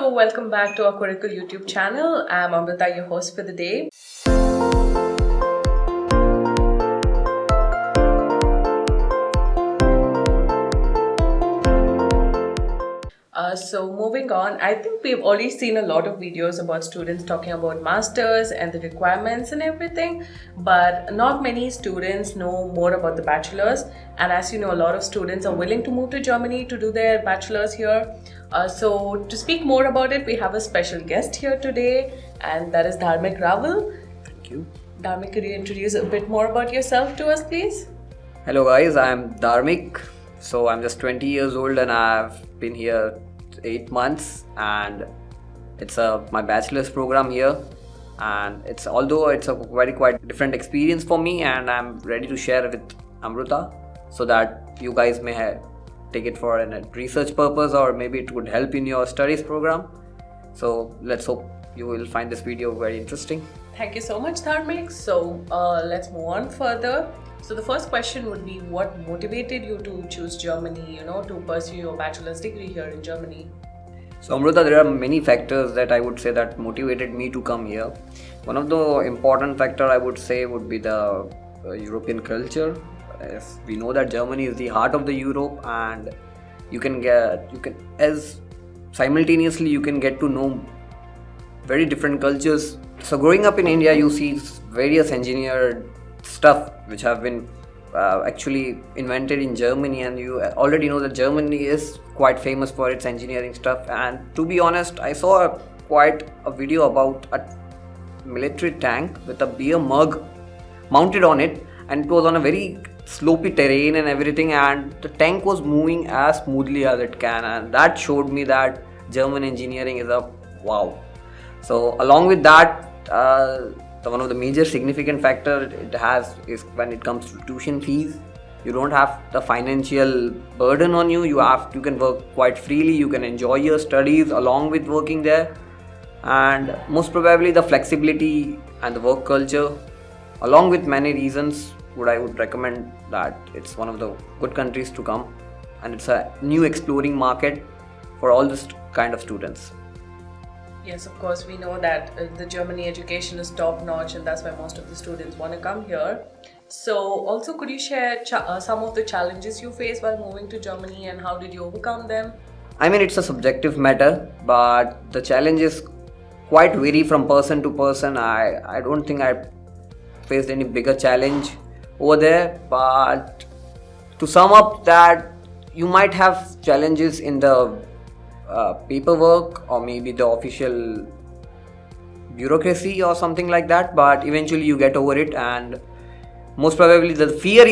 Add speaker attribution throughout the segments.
Speaker 1: Hello, welcome back to our Coracle YouTube channel. I'm Amrita, your host for the day. So moving on, I think we've already seen a lot of videos about students talking about masters and the requirements and everything, but not many students know more about the bachelors. And as you know, a lot of students are willing to move to Germany to do their bachelors here. So to speak more about it, we have a special guest here today, and that is Dharmik.
Speaker 2: Thank you.
Speaker 1: Dharmik, could you introduce a bit more about yourself to us, please?
Speaker 2: Hello guys, I'm Dharmik. So I'm just 20 years old and I've been here 8 months, and it's my bachelor's program here, and it's a very quite different experience for me, and I'm ready to share with Amrita so that you guys may take it for a research purpose, or maybe it would help in your studies program. So let's hope you will find this video very interesting.
Speaker 1: Thank you so much, Dharmik. So let's move on further. So the first question would be, what motivated you to choose Germany, to pursue your bachelor's degree here in Germany?
Speaker 2: So Amrita, there are many factors that I would say that motivated me to come here. One of the important factor I would say would be the European culture. As we know that Germany is the heart of the Europe, and simultaneously you can get to know very different cultures. So growing up in India, you see various engineered stuff which have been actually invented in Germany, and you already know that Germany is quite famous for its engineering stuff. And to be honest, I saw quite a video about a military tank with a beer mug mounted on it, and it was on a very slopey terrain and everything, and the tank was moving as smoothly as it can, and that showed me that German engineering is a wow. So along with that, one of the major significant factor it has is when it comes to tuition fees. You don't have the financial burden on you. You can work quite freely. You can enjoy your studies along with working there, and most probably the flexibility and the work culture, along with many reasons, I would recommend that it's one of the good countries to come, and it's a new exploring market for all this kind of students.
Speaker 1: Yes, of course, we know that the Germany education is top notch, and that's why most of the students want to come here. So also, could you share some of the challenges you face while moving to Germany, and how did you overcome them?
Speaker 2: I mean, it's a subjective matter, but the challenges quite vary from person to person. I don't think I faced any bigger challenge over there, but to sum up that, you might have challenges in the paperwork or maybe the official bureaucracy or something like that, but eventually you get over it. And most probably the fear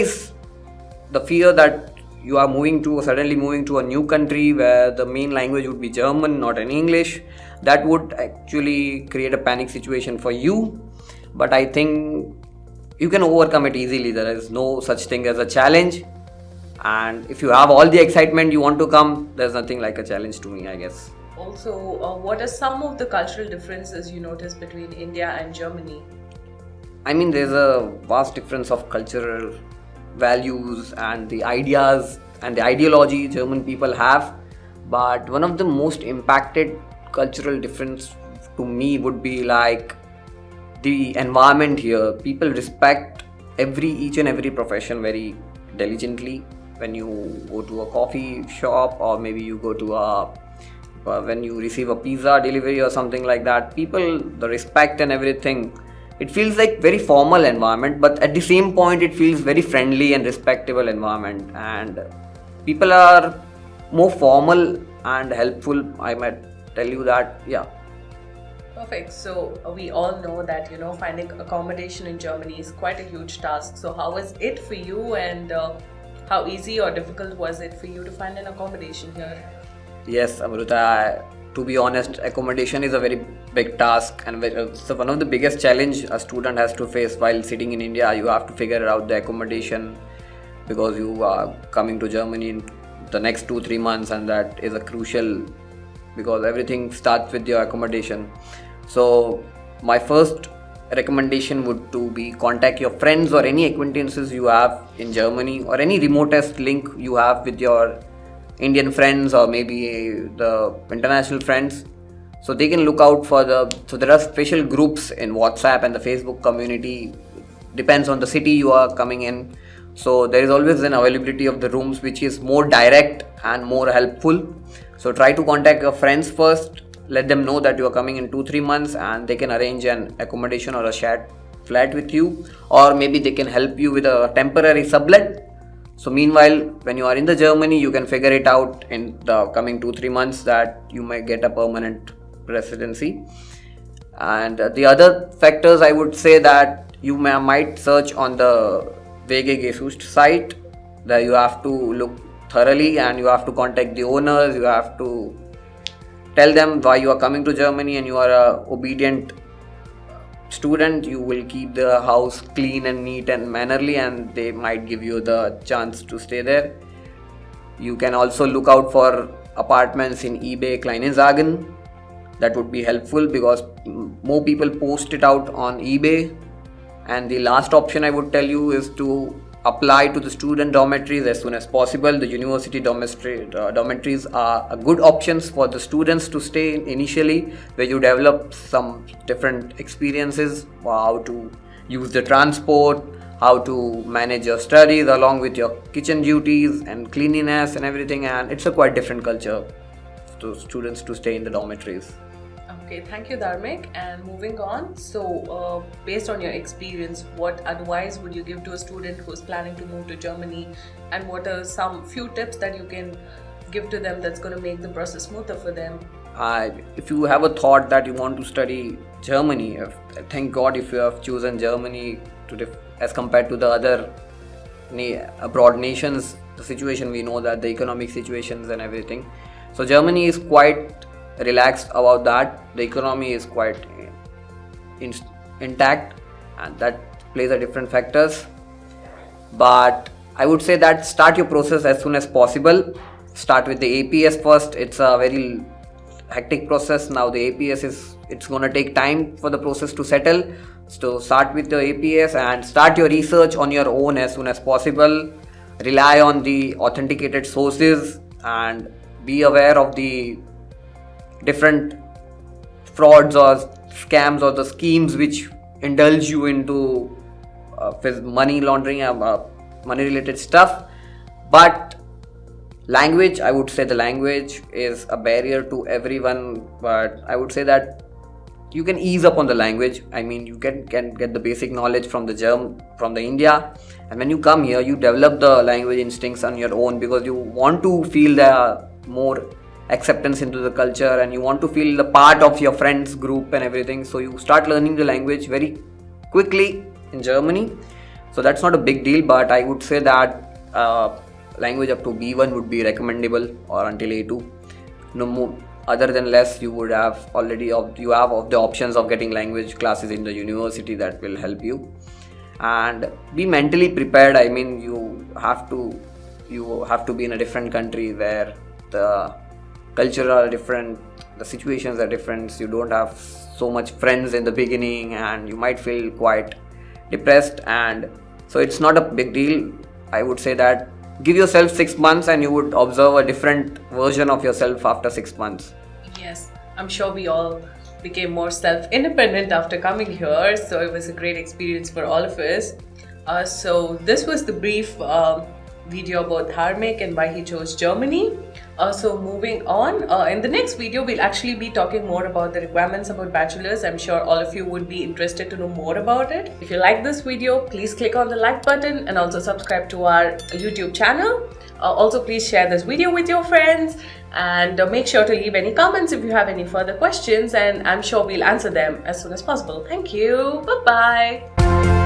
Speaker 2: that you are suddenly moving to a new country where the main language would be German, not in English. That would actually create a panic situation for you, but I think you can overcome it easily. There is no such thing as a challenge, and if you have all the excitement you want to come, there's nothing like a challenge to me, I guess.
Speaker 1: Also, what are some of the cultural differences you notice between India and Germany?
Speaker 2: I mean, there's a vast difference of cultural values and the ideas and the ideology German people have, but one of the most impacted cultural difference to me would be like the environment here. People respect each and every profession very diligently. When you go to a coffee shop, or maybe you go to when you receive a pizza delivery or something like that, the respect and everything, it feels like very formal environment, but at the same point it feels very friendly and respectable environment, and people are more formal and helpful, I might tell you that. Yeah.
Speaker 1: Perfect. So we all know that finding accommodation in Germany is quite a huge task. So how was it for you, and how easy or difficult was it for you to find an accommodation here?
Speaker 2: Yes, Amrita, to be honest, accommodation is a very big task, and it's one of the biggest challenge a student has to face while sitting in India. You have to figure out the accommodation because you are coming to Germany in the next 2-3 months, and that is a crucial, because everything starts with your accommodation. So my first recommendation would to be contact your friends or any acquaintances you have in Germany, or any remotest link you have with your Indian friends or maybe the international friends. So they can look out for so there are special groups in WhatsApp and the Facebook community, depends on the city you are coming in. So there is always an availability of the rooms which is more direct and more helpful. So try to contact your friends first, let them know that you are coming in 2-3 months, and they can arrange an accommodation or a shared flat with you, or maybe they can help you with a temporary sublet. So meanwhile, when you are in the Germany, you can figure it out in the coming 2-3 months that you might get a permanent residency. And the other factors, I would say that you might search on the Wegegesucht site, that you have to look thoroughly and you have to contact the owners, you have to tell them why you are coming to Germany, and you are a obedient student, you will keep the house clean and neat and mannerly, and they might give you the chance to stay there. You can also look out for apartments in eBay Kleinanzeigen. That would be helpful because more people post it out on eBay. And the last option I would tell you is to apply to the student dormitories as soon as possible. The university dormitories are good options for the students to stay in initially, where you develop some different experiences, how to use the transport, how to manage your studies along with your kitchen duties and cleanliness and everything. And it's a quite different culture to students to stay in the dormitories.
Speaker 1: Okay, thank you, Dharmik. And moving on, so based on your experience, what advice would you give to a student who's planning to move to Germany, and what are some few tips that you can give to them that's going to make the process smoother for them?
Speaker 2: If you have a thought that you want to study Germany, thank God if you have chosen Germany as compared to the other abroad nations. The situation, we know that the economic situations and everything. So Germany is quite relaxed about that. The economy is quite intact, and that plays a different factors. But I would say that start your process as soon as possible. Start with the APS first. It's a very hectic process. Now the APS it's going to take time for the process to settle. So start with the APS and start your research on your own as soon as possible. Rely on the authenticated sources and be aware of the different frauds or scams or the schemes which indulge you into money laundering and money related stuff. But language, I would say the language is a barrier to everyone, but I would say that you can ease up on the language. I mean, you can get the basic knowledge from the India, and when you come here you develop the language instincts on your own, because you want to feel the more acceptance into the culture and you want to feel the part of your friends group and everything. So you start learning the language very quickly in Germany. So that's not a big deal, but I would say that language up to B1 would be recommendable, or until A2. No more, other than less, you would have already the options of getting language classes in the university that will help you. And be mentally prepared. I mean, you have to be in a different country where the culture are different, the situations are different. You don't have so much friends in the beginning and you might feel quite depressed, and so it's not a big deal. I would say that give yourself 6 months and you would observe a different version of yourself after 6 months.
Speaker 1: Yes, I'm sure we all became more self-independent after coming here, so it was a great experience for all of us. So this was the brief video about Dharmik and why he chose Germany. So moving on, in the next video we'll actually be talking more about the requirements about bachelors. I'm sure all of you would be interested to know more about it. If you like this video, please click on the like button and also subscribe to our YouTube channel. Also please share this video with your friends, and make sure to leave any comments if you have any further questions, and I'm sure we'll answer them as soon as possible. Thank you. Bye bye.